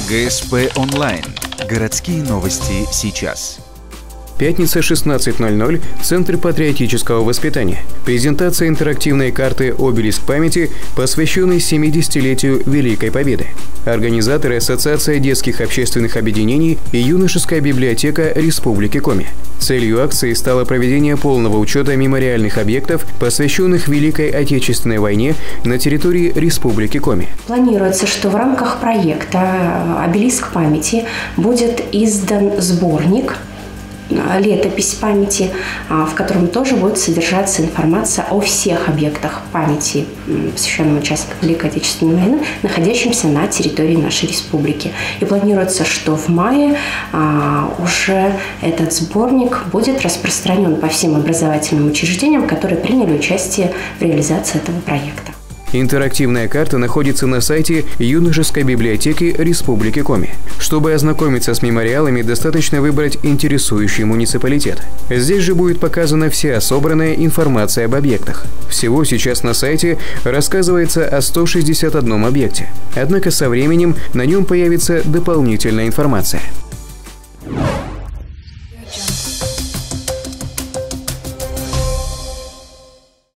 ГСП онлайн. Городские новости сейчас. Пятница, 16:00, Центр патриотического воспитания. Презентация интерактивной карты «Обелиск памяти», посвященной 70-летию Великой Победы. Организаторы — Ассоциация детских общественных объединений и юношеская библиотека Республики Коми. Целью акции стало проведение полного учета мемориальных объектов, посвященных Великой Отечественной войне на территории Республики Коми. Планируется, что в рамках проекта «Обелиск памяти» будет издан сборник «Летопись памяти», в котором тоже будет содержаться информация о всех объектах памяти, посвященным участникам Великой Отечественной войны, находящимся на территории нашей республики. И планируется, что в мае уже этот сборник будет распространен по всем образовательным учреждениям, которые приняли участие в реализации этого проекта. Интерактивная карта находится на сайте юношеской библиотеки Республики Коми. Чтобы ознакомиться с мемориалами, достаточно выбрать интересующий муниципалитет. Здесь же будет показана вся собранная информация об объектах. Всего сейчас на сайте рассказывается о 161 объекте. Однако со временем на нем появится дополнительная информация.